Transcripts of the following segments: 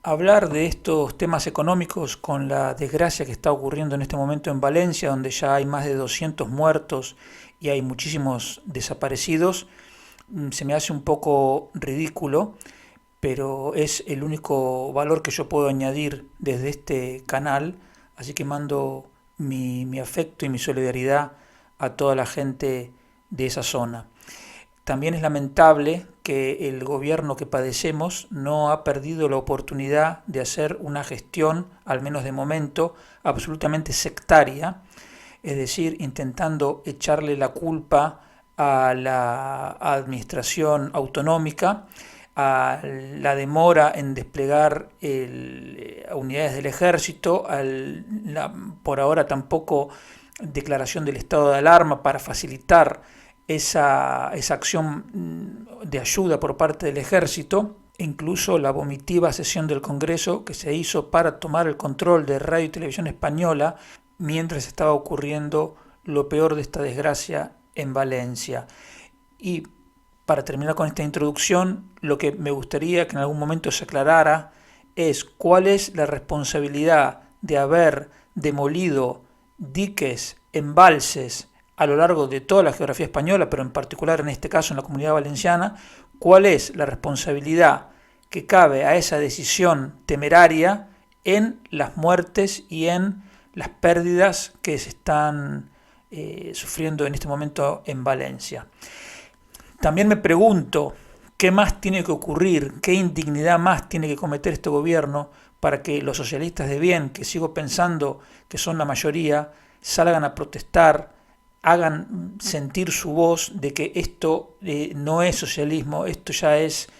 Hablar de estos temas económicos con la desgracia que está ocurriendo en este momento en Valencia, donde ya hay más de 200 muertos y hay muchísimos desaparecidos, se me hace un poco ridículo, pero es el único valor que yo puedo añadir desde este canal, así que mando mi afecto y mi solidaridad a toda la gente de esa zona. También es lamentable que el gobierno que padecemos no ha perdido la oportunidad de hacer una gestión, al menos de momento, absolutamente sectaria, es decir, intentando echarle la culpa a la administración autonómica, a la demora en desplegar unidades del ejército, por ahora tampoco declaración del estado de alarma para facilitar esa acción de ayuda por parte del ejército, e incluso la vomitiva sesión del Congreso que se hizo para tomar el control de Radio y Televisión Española mientras estaba ocurriendo lo peor de esta desgracia en Valencia. Y para terminar con esta introducción, lo que me gustaría que en algún momento se aclarara es cuál es la responsabilidad de haber demolido diques, embalses, a lo largo de toda la geografía española, pero en particular en este caso en la Comunidad Valenciana, cuál es la responsabilidad que cabe a esa decisión temeraria en las muertes y en las pérdidas que se están sufriendo en este momento en Valencia. También me pregunto qué más tiene que ocurrir, qué indignidad más tiene que cometer este gobierno para que los socialistas de bien, que sigo pensando que son la mayoría, salgan a protestar, hagan sentir su voz de que esto no es socialismo, esto ya es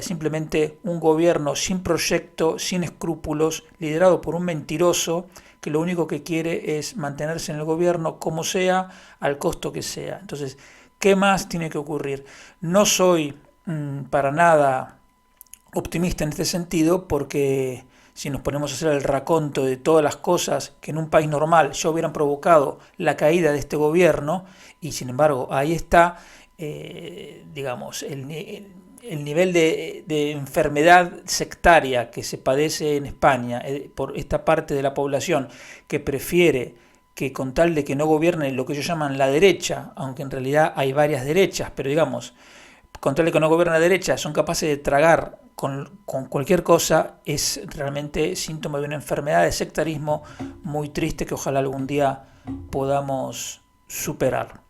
simplemente un gobierno sin proyecto, sin escrúpulos, liderado por un mentiroso que lo único que quiere es mantenerse en el gobierno como sea, al costo que sea. Entonces, ¿qué más tiene que ocurrir? No soy para nada optimista en este sentido porque si nos ponemos a hacer el raconto de todas las cosas que en un país normal ya hubieran provocado la caída de este gobierno, y sin embargo ahí está, digamos, el nivel de enfermedad sectaria que se padece en España por esta parte de la población que prefiere que con tal de que no gobierne lo que ellos llaman la derecha, aunque en realidad hay varias derechas, pero digamos, con tal de que no gobierne la derecha, son capaces de tragar con cualquier cosa, es realmente síntoma de una enfermedad de sectarismo muy triste que ojalá algún día podamos superar.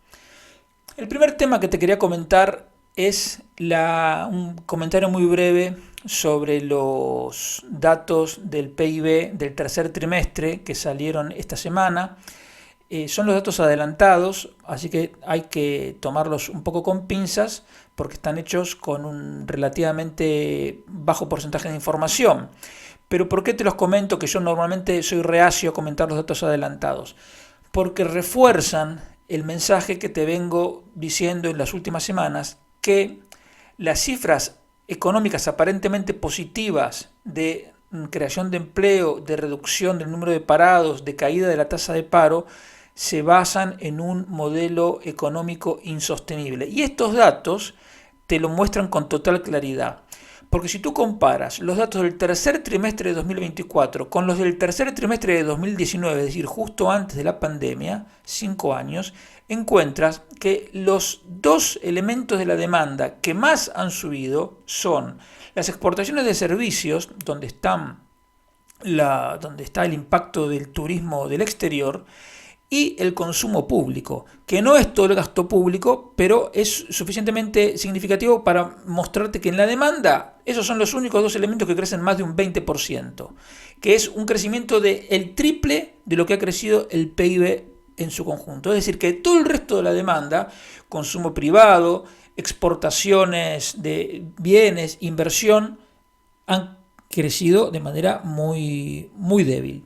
El primer tema que te quería comentar es un comentario muy breve sobre los datos del PIB del tercer trimestre que salieron esta semana. Son los datos adelantados, así que hay que tomarlos un poco con pinzas porque están hechos con un relativamente bajo porcentaje de información. Pero ¿por qué te los comento? Que yo normalmente soy reacio a comentar los datos adelantados. Porque refuerzan el mensaje que te vengo diciendo en las últimas semanas, que las cifras económicas aparentemente positivas de creación de empleo, de reducción del número de parados, de caída de la tasa de paro, se basan en un modelo económico insostenible. Y estos datos te lo muestran con total claridad. Porque si tú comparas los datos del tercer trimestre de 2024 con los del tercer trimestre de 2019, es decir, justo antes de la pandemia, 5 años, encuentras que los dos elementos de la demanda que más han subido son las exportaciones de servicios, donde está el impacto del turismo del exterior, y el consumo público, que no es todo el gasto público, pero es suficientemente significativo para mostrarte que en la demanda esos son los únicos dos elementos que crecen más de un 20%, que es un crecimiento del triple de lo que ha crecido el PIB en su conjunto. Es decir, que todo el resto de la demanda, consumo privado, exportaciones de bienes, inversión, han crecido de manera muy, muy débil.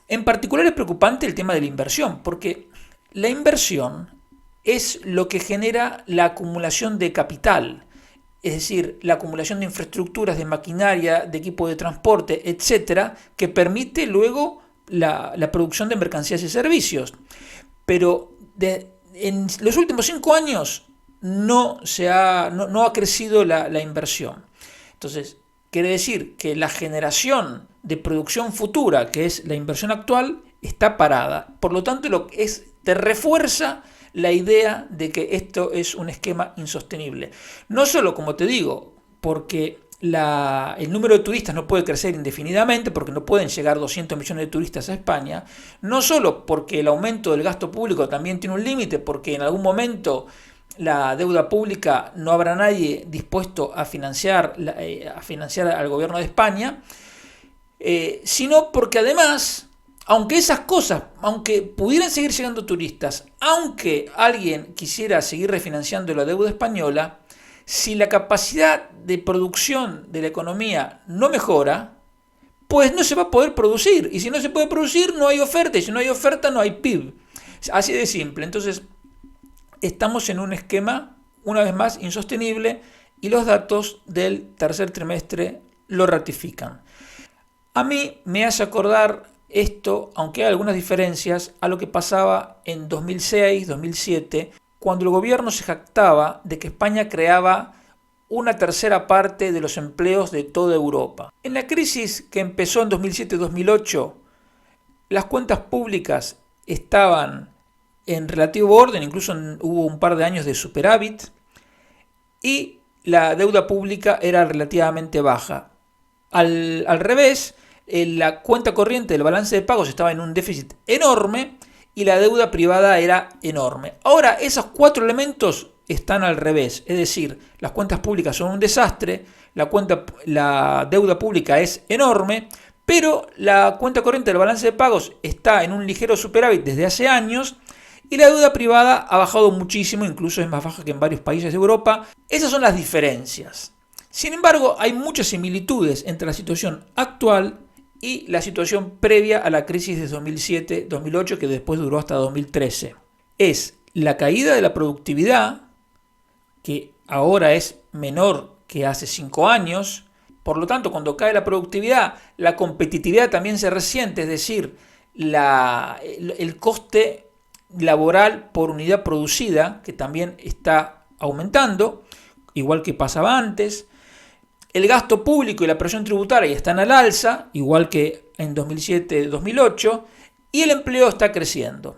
En particular es preocupante el tema de la inversión, porque la inversión es lo que genera la acumulación de capital, es decir, la acumulación de infraestructuras, de maquinaria, de equipo de transporte, etcétera, que permite luego la producción de mercancías y servicios. Pero en los últimos 5 años no ha crecido la inversión. Entonces, Quiere decir que la generación de producción futura, que es la inversión actual, está parada. Por lo tanto, te refuerza la idea de que esto es un esquema insostenible. No solo, como te digo, porque el número de turistas no puede crecer indefinidamente, porque no pueden llegar 200 millones de turistas a España, no solo porque el aumento del gasto público también tiene un límite, porque en algún momento la deuda pública no habrá nadie dispuesto a financiar al gobierno de España, sino porque además, aunque esas cosas, aunque pudieran seguir llegando turistas, aunque alguien quisiera seguir refinanciando la deuda española, si la capacidad de producción de la economía no mejora, pues no se va a poder producir. Y si no se puede producir, no hay oferta. Y si no hay oferta, no hay PIB. Así de simple. Entonces, estamos en un esquema, una vez más, insostenible, y los datos del tercer trimestre lo ratifican. A mí me hace acordar esto, aunque hay algunas diferencias, a lo que pasaba en 2006, 2007, cuando el gobierno se jactaba de que España creaba una tercera parte de los empleos de toda Europa. En la crisis que empezó en 2007-2008, las cuentas públicas estaban en relativo orden, incluso hubo un par de años de superávit, y la deuda pública era relativamente baja. Al revés, la cuenta corriente del balance de pagos estaba en un déficit enorme y la deuda privada era enorme. Ahora, esos cuatro elementos están al revés, es decir, las cuentas públicas son un desastre, la deuda pública es enorme, pero la cuenta corriente del balance de pagos está en un ligero superávit desde hace años y la deuda privada ha bajado muchísimo, incluso es más baja que en varios países de Europa. Esas son las diferencias. Sin embargo, hay muchas similitudes entre la situación actual y la situación previa a la crisis de 2007-2008, que después duró hasta 2013. Es la caída de la productividad, que ahora es menor que hace 5 años. Por lo tanto, cuando cae la productividad, la competitividad también se resiente, es decir, el coste laboral por unidad producida, que también está aumentando, igual que pasaba antes. El gasto público y la presión tributaria están al alza, igual que en 2007-2008, y el empleo está creciendo.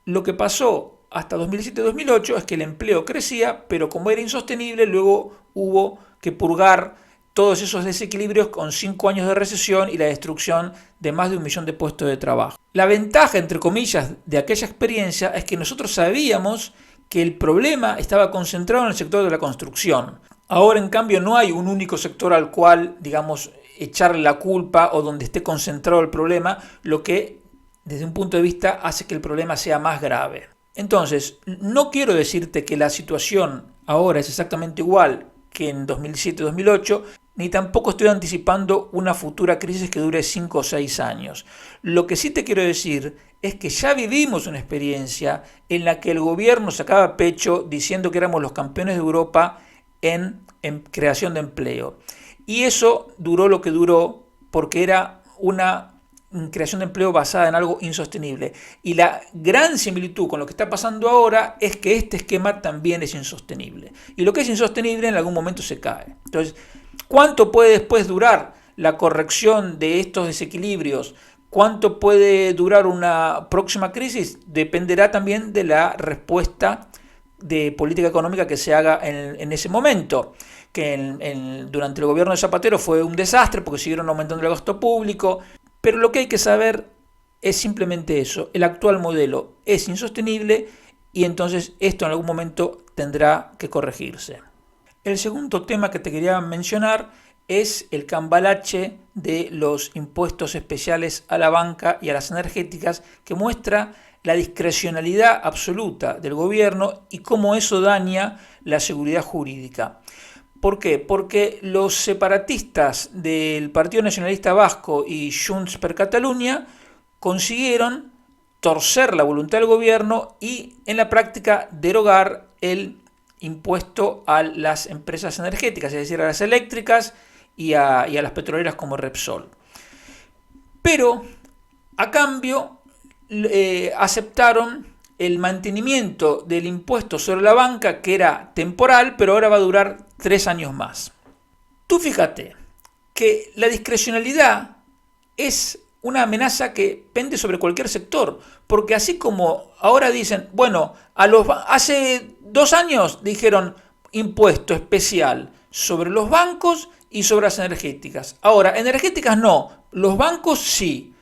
Lo que pasó hasta 2007-2008 es que el empleo crecía, pero como era insostenible, luego hubo que purgar todos esos desequilibrios con 5 años de recesión y la destrucción de más de 1 millón de puestos de trabajo. La ventaja, entre comillas, de aquella experiencia es que nosotros sabíamos que el problema estaba concentrado en el sector de la construcción. Ahora, en cambio, no hay un único sector al cual, digamos, echarle la culpa o donde esté concentrado el problema, lo que, desde un punto de vista, hace que el problema sea más grave. Entonces, no quiero decirte que la situación ahora es exactamente igual que en 2007-2008, ni tampoco estoy anticipando una futura crisis que dure 5 o 6 años. Lo que sí te quiero decir es que ya vivimos una experiencia en la que el gobierno sacaba pecho diciendo que éramos los campeones de Europa en creación de empleo. Y eso duró lo que duró porque era una creación de empleo basada en algo insostenible. Y la gran similitud con lo que está pasando ahora es que este esquema también es insostenible. Y lo que es insostenible en algún momento se cae. Entonces, ¿cuánto puede después durar la corrección de estos desequilibrios? ¿Cuánto puede durar una próxima crisis? Dependerá también de la respuesta de política económica que se haga en ese momento, que durante el gobierno de Zapatero fue un desastre porque siguieron aumentando el gasto público, pero lo que hay que saber es simplemente eso: el actual modelo es insostenible y entonces esto en algún momento tendrá que corregirse. El segundo tema que te quería mencionar es el cambalache de los impuestos especiales a la banca y a las energéticas, que muestra la discrecionalidad absoluta del gobierno y cómo eso daña la seguridad jurídica. ¿Por qué? Porque los separatistas del Partido Nacionalista Vasco y Junts per Catalunya consiguieron torcer la voluntad del gobierno y en la práctica derogar el impuesto a las empresas energéticas, es decir, a las eléctricas y a las petroleras como Repsol. Pero a cambio aceptaron el mantenimiento del impuesto sobre la banca, que era temporal, pero ahora va a durar 3 años más. Tú fíjate, que la discrecionalidad es una amenaza que pende sobre cualquier sector, porque así como ahora dicen, bueno, hace 2 años dijeron impuesto especial sobre los bancos y sobre las energéticas. Ahora, energéticas no, los bancos sí.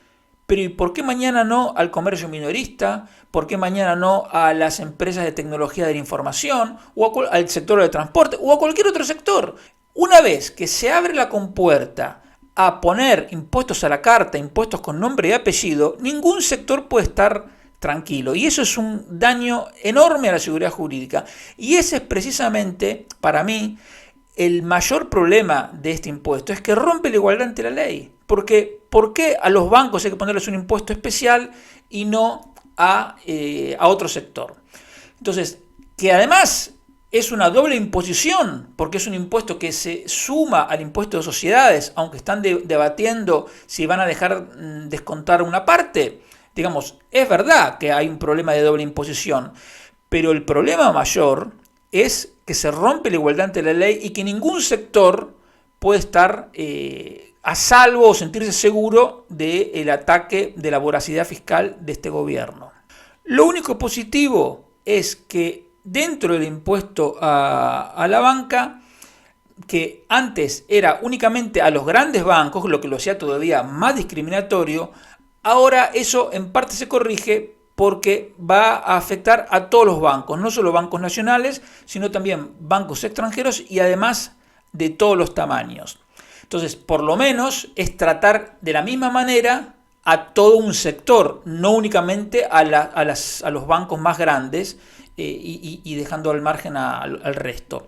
Pero ¿y por qué mañana no al comercio minorista? ¿Por qué mañana no a las empresas de tecnología de la información? ¿O al sector de transporte? ¿O a cualquier otro sector? Una vez que se abre la compuerta a poner impuestos a la carta, impuestos con nombre y apellido, ningún sector puede estar tranquilo. Y eso es un daño enorme a la seguridad jurídica. Y ese es precisamente, para mí, el mayor problema de este impuesto, es que rompe la igualdad ante la ley. Porque, ¿por qué a los bancos hay que ponerles un impuesto especial y no a otro sector? Entonces, que además es una doble imposición, porque es un impuesto que se suma al impuesto de sociedades, aunque están debatiendo si van a dejar descontar una parte. Digamos, es verdad que hay un problema de doble imposición, pero el problema mayor es que se rompe la igualdad ante la ley y que ningún sector puede estar a salvo o sentirse seguro del ataque de la voracidad fiscal de este gobierno. Lo único positivo es que dentro del impuesto a la banca, que antes era únicamente a los grandes bancos, lo que lo hacía todavía más discriminatorio, ahora eso en parte se corrige porque va a afectar a todos los bancos, no solo bancos nacionales, sino también bancos extranjeros y además de todos los tamaños. Entonces, por lo menos es tratar de la misma manera a todo un sector, no únicamente a los bancos más grandes y dejando al margen al resto.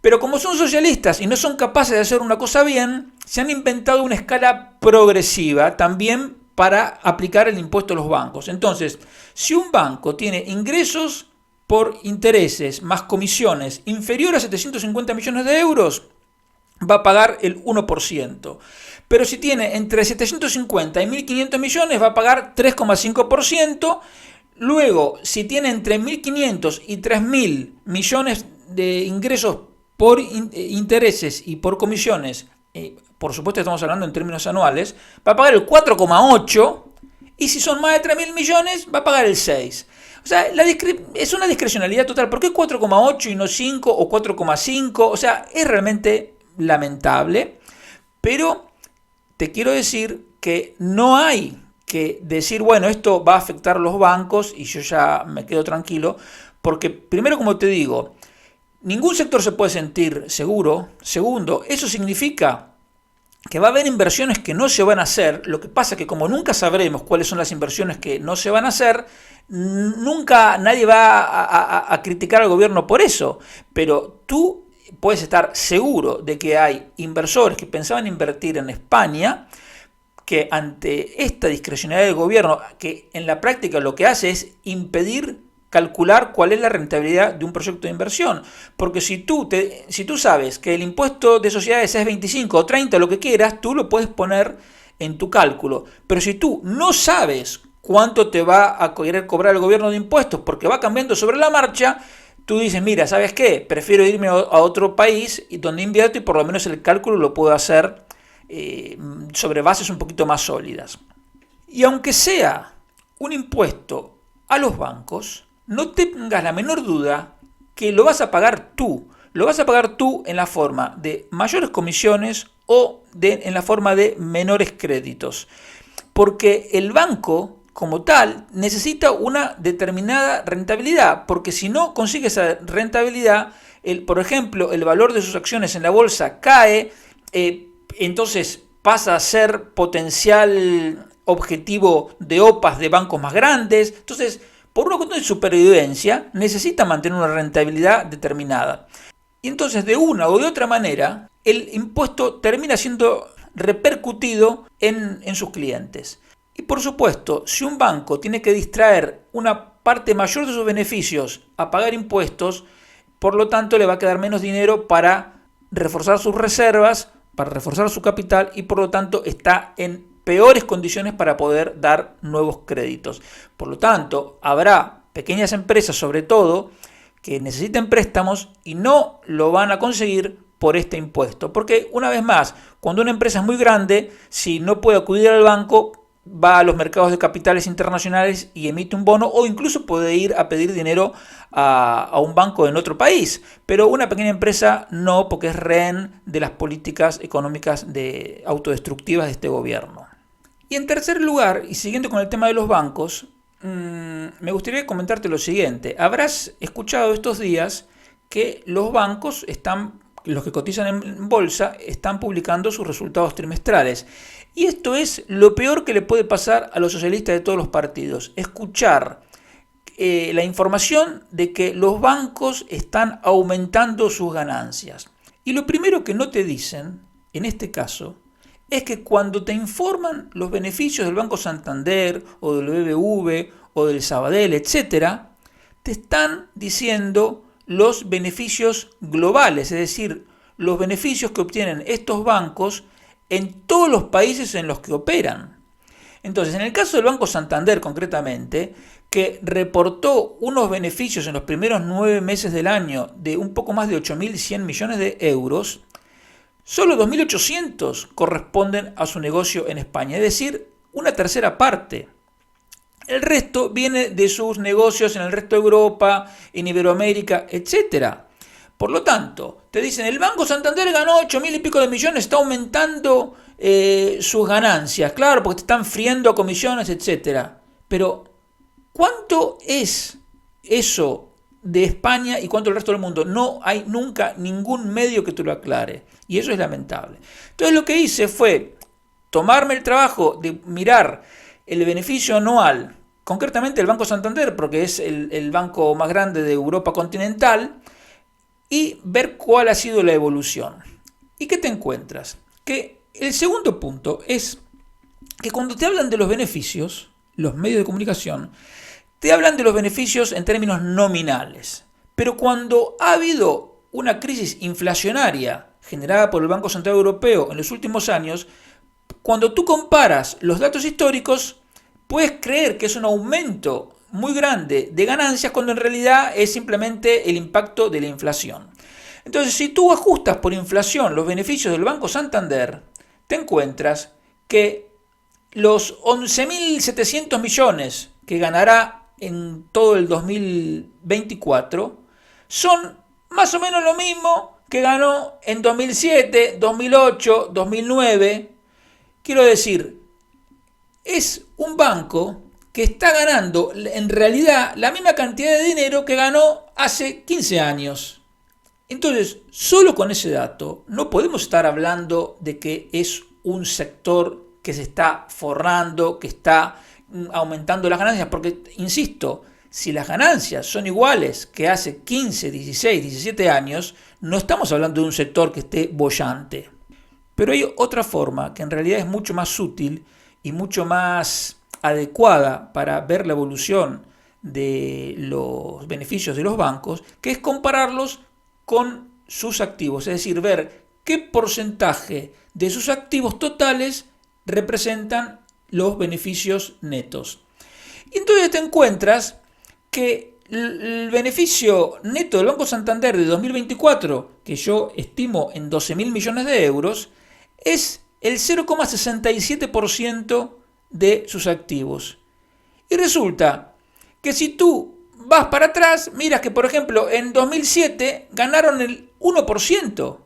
Pero como son socialistas y no son capaces de hacer una cosa bien, se han inventado una escala progresiva también para aplicar el impuesto a los bancos. Entonces, si un banco tiene ingresos por intereses más comisiones inferior a 750 millones de euros, va a pagar el 1%. Pero si tiene entre 750 y 1.500 millones, va a pagar 3,5%. Luego, si tiene entre 1.500 y 3.000 millones de ingresos por intereses y por comisiones, por supuesto estamos hablando en términos anuales, va a pagar el 4,8%, y si son más de 3.000 millones, va a pagar el 6%. O sea, es una discrecionalidad total. ¿Por qué 4,8 y no 5 o 4,5? O sea, es realmente lamentable, pero te quiero decir que no hay que decir, bueno, esto va a afectar a los bancos y yo ya me quedo tranquilo, porque primero, como te digo, ningún sector se puede sentir seguro. Segundo, eso significa que va a haber inversiones que no se van a hacer. Lo que pasa es que como nunca sabremos cuáles son las inversiones que no se van a hacer, nunca nadie va a criticar al gobierno por eso. Pero tú puedes estar seguro de que hay inversores que pensaban invertir en España, que ante esta discrecionalidad del gobierno, que en la práctica lo que hace es impedir calcular cuál es la rentabilidad de un proyecto de inversión. Porque si tú sabes que el impuesto de sociedades es 25 o 30, lo que quieras, tú lo puedes poner en tu cálculo. Pero si tú no sabes cuánto te va a querer cobrar el gobierno de impuestos, porque va cambiando sobre la marcha, tú dices, mira, ¿sabes qué? Prefiero irme a otro país donde invierto y por lo menos el cálculo lo puedo hacer sobre bases un poquito más sólidas. Y aunque sea un impuesto a los bancos, no tengas la menor duda que lo vas a pagar tú. Lo vas a pagar tú en la forma de mayores comisiones o en la forma de menores créditos. Porque el banco, como tal, necesita una determinada rentabilidad, porque si no consigue esa rentabilidad, por ejemplo, el valor de sus acciones en la bolsa cae, entonces pasa a ser potencial objetivo de OPAs de bancos más grandes. Entonces, por una cuestión de supervivencia, necesita mantener una rentabilidad determinada. Y entonces, de una o de otra manera, el impuesto termina siendo repercutido en sus clientes. Y por supuesto, si un banco tiene que distraer una parte mayor de sus beneficios a pagar impuestos, por lo tanto le va a quedar menos dinero para reforzar sus reservas, para reforzar su capital y por lo tanto está en peores condiciones para poder dar nuevos créditos. Por lo tanto, habrá pequeñas empresas sobre todo que necesiten préstamos y no lo van a conseguir por este impuesto. Porque, una vez más, cuando una empresa es muy grande, si no puede acudir al banco, va a los mercados de capitales internacionales y emite un bono, o incluso puede ir a pedir dinero a un banco en otro país. Pero una pequeña empresa no, porque es rehén de las políticas económicas autodestructivas de este gobierno. Y en tercer lugar, y siguiendo con el tema de los bancos, me gustaría comentarte lo siguiente. Habrás escuchado estos días que los bancos los que cotizan en bolsa, están publicando sus resultados trimestrales. Y esto es lo peor que le puede pasar a los socialistas de todos los partidos. Escuchar la información de que los bancos están aumentando sus ganancias. Y lo primero que no te dicen, en este caso, es que cuando te informan los beneficios del Banco Santander o del BBV o del Sabadell, etc., te están diciendo los beneficios globales, es decir, los beneficios que obtienen estos bancos en todos los países en los que operan. Entonces, en el caso del Banco Santander concretamente, que reportó unos beneficios en los primeros 9 meses del año de un poco más de 8.100 millones de euros, solo 2.800 corresponden a su negocio en España, es decir, una tercera parte. El resto viene de sus negocios en el resto de Europa, en Iberoamérica, etc. Por lo tanto, te dicen, el Banco Santander ganó 8.000 y pico de millones, está aumentando sus ganancias, claro, porque te están friendo a comisiones, etc. Pero, ¿cuánto es eso de España y cuánto del resto del mundo? No hay nunca ningún medio que te lo aclare. Y eso es lamentable. Entonces lo que hice fue tomarme el trabajo de mirar el beneficio anual, concretamente el Banco Santander, porque es el banco más grande de Europa continental, y ver cuál ha sido la evolución. ¿Y qué te encuentras? Que el segundo punto es que cuando te hablan de los beneficios, los medios de comunicación, te hablan de los beneficios en términos nominales. Pero cuando ha habido una crisis inflacionaria generada por el Banco Central Europeo en los últimos años, cuando tú comparas los datos históricos, puedes creer que es un aumento muy grande de ganancias cuando en realidad es simplemente el impacto de la inflación. Entonces, si tú ajustas por inflación los beneficios del Banco Santander, te encuentras que los 11.700 millones que ganará en todo el 2024 son más o menos lo mismo que ganó en 2007, 2008, 2009. Quiero decir, es un banco que está ganando en realidad la misma cantidad de dinero que ganó hace 15 años. Entonces, solo con ese dato no podemos estar hablando de que es un sector que se está forrando, que está aumentando las ganancias, porque, insisto, si las ganancias son iguales que hace 15, 16, 17 años, no estamos hablando de un sector que esté boyante. Pero hay otra forma que en realidad es mucho más útil y mucho más adecuada para ver la evolución de los beneficios de los bancos, que es compararlos con sus activos, es decir, ver qué porcentaje de sus activos totales representan los beneficios netos. Y entonces te encuentras que el beneficio neto del Banco Santander de 2024, que yo estimo en 12.000 millones de euros, es el 0,67% de sus activos. Y resulta que si tú vas para atrás, miras que, por ejemplo, en 2007 ganaron el 1%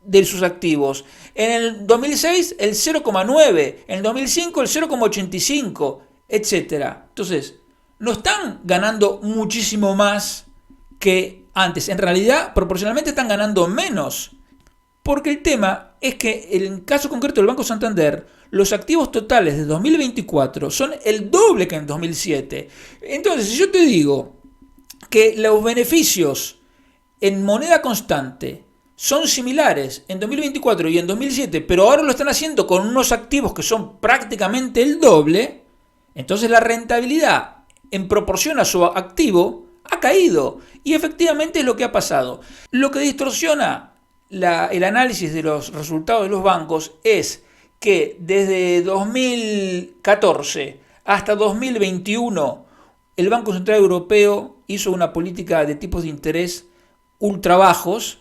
de sus activos. En el 2006 el 0,9%, en el 2005 el 0,85%, etc. Entonces, no están ganando muchísimo más que antes. En realidad, proporcionalmente están ganando menos. Porque el tema es que en el caso concreto del Banco Santander, los activos totales de 2024 son el doble que en 2007. Entonces, si yo te digo que los beneficios en moneda constante son similares en 2024 y en 2007, pero ahora lo están haciendo con unos activos que son prácticamente el doble, entonces la rentabilidad en proporción a su activo ha caído. Y efectivamente es lo que ha pasado. Lo que distorsiona el análisis de los resultados de los bancos es que desde 2014 hasta 2021 el Banco Central Europeo hizo una política de tipos de interés ultra bajos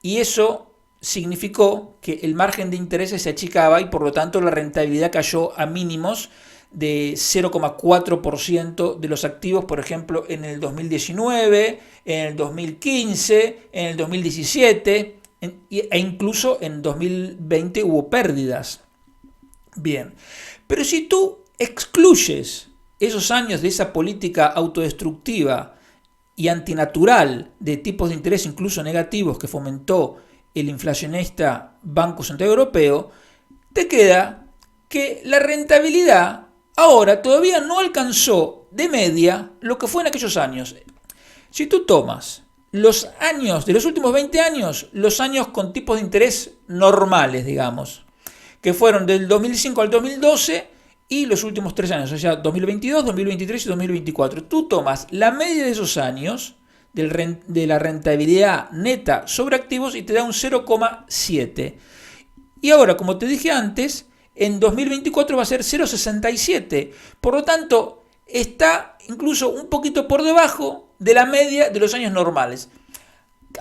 y eso significó que el margen de intereses se achicaba y por lo tanto la rentabilidad cayó a mínimos de 0,4% de los activos, por ejemplo, en el 2019, en el 2015, en el 2017 e incluso en 2020 hubo pérdidas. Bien, pero si tú excluyes esos años de esa política autodestructiva y antinatural de tipos de interés incluso negativos que fomentó el inflacionista Banco Central Europeo, te queda que la rentabilidad ahora todavía no alcanzó de media lo que fue en aquellos años. Si tú tomas los años de los últimos 20 años, los años con tipos de interés normales, digamos, que fueron del 2005 al 2012 y los últimos 3 años, o sea, 2022, 2023 y 2024. Tú tomas la media de esos años de la rentabilidad neta sobre activos y te da un 0,7. Y ahora, como te dije antes, en 2024 va a ser 0,67. Por lo tanto, está incluso un poquito por debajo de la media de los años normales.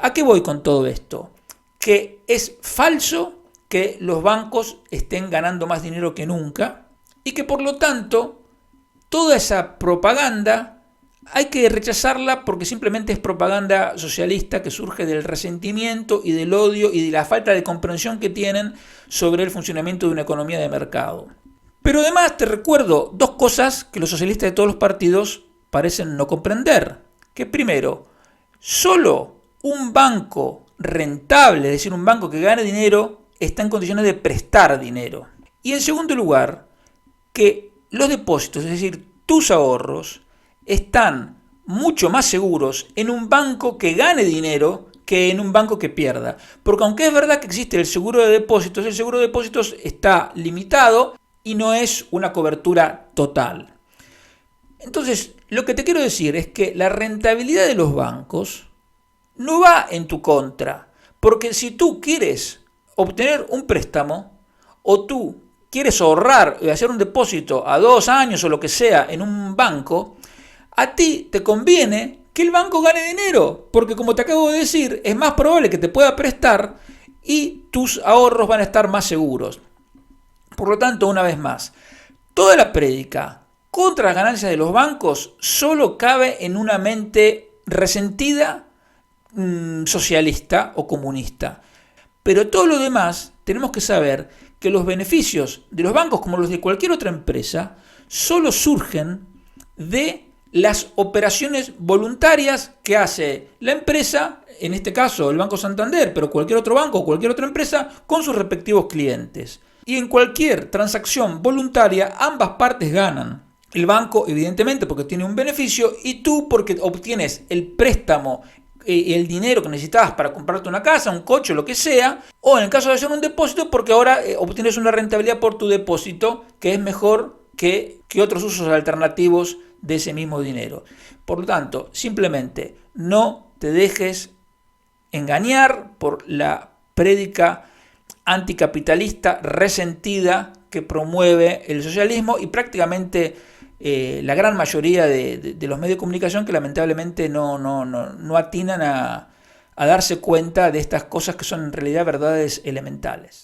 ¿A qué voy con todo esto? Que es falso que los bancos estén ganando más dinero que nunca y que por lo tanto toda esa propaganda hay que rechazarla porque simplemente es propaganda socialista que surge del resentimiento y del odio y de la falta de comprensión que tienen sobre el funcionamiento de una economía de mercado. Pero además te recuerdo dos cosas que los socialistas de todos los partidos parecen no comprender. Que primero, solo un banco rentable, es decir, un banco que gane dinero, está en condiciones de prestar dinero. Y en segundo lugar, que los depósitos, es decir, tus ahorros, están mucho más seguros en un banco que gane dinero que en un banco que pierda. Porque aunque es verdad que existe el seguro de depósitos, el seguro de depósitos está limitado y no es una cobertura total. Entonces, lo que te quiero decir es que la rentabilidad de los bancos no va en tu contra. Porque si tú quieres obtener un préstamo o tú quieres ahorrar y hacer un depósito a 2 años o lo que sea en un banco, a ti te conviene que el banco gane dinero, porque como te acabo de decir, es más probable que te pueda prestar y tus ahorros van a estar más seguros. Por lo tanto, una vez más, toda la prédica contra las ganancias de los bancos solo cabe en una mente resentida, socialista o comunista. Pero todo lo demás tenemos que saber que los beneficios de los bancos, como los de cualquier otra empresa, solo surgen de las operaciones voluntarias que hace la empresa, en este caso el Banco Santander, pero cualquier otro banco o cualquier otra empresa, con sus respectivos clientes. Y en cualquier transacción voluntaria, ambas partes ganan. El banco, evidentemente, porque tiene un beneficio, y tú porque obtienes el préstamo, el dinero que necesitabas para comprarte una casa, un coche, lo que sea, o en el caso de hacer un depósito, porque ahora obtienes una rentabilidad por tu depósito, que es mejor que otros usos alternativos de ese mismo dinero. Por lo tanto, simplemente no te dejes engañar por la prédica anticapitalista resentida que promueve el socialismo y prácticamente la gran mayoría de los medios de comunicación que lamentablemente no atinan a darse cuenta de estas cosas que son en realidad verdades elementales.